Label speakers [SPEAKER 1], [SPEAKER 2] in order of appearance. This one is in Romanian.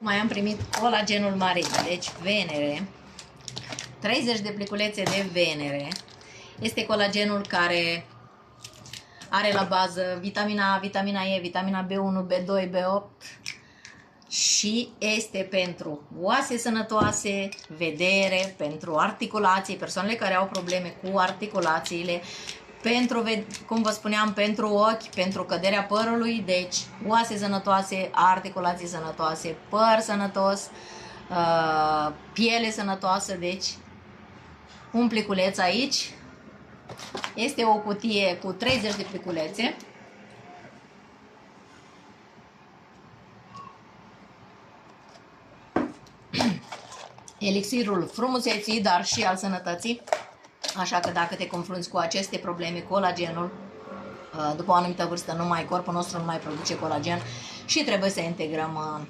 [SPEAKER 1] Mai am primit colagenul marin, deci Venere, 30 de pliculețe de Venere. Este colagenul care are la bază vitamina A, vitamina E, vitamina B1, B2, B8 și este pentru oase sănătoase, vedere, pentru articulații, persoanele care au probleme cu articulațiile, pentru, cum vă spuneam, pentru ochi, pentru căderea părului, deci oase sănătoase, articulații sănătoase, păr sănătos, piele sănătoasă, deci un pliculeț aici. Este o cutie cu 30 de pliculețe. Elixirul frumuseții, dar și al sănătății. Așa că dacă te confrunți cu aceste probleme, colagenul, după o anumită vârstă, corpul nostru nu mai produce colagen și trebuie să integrăm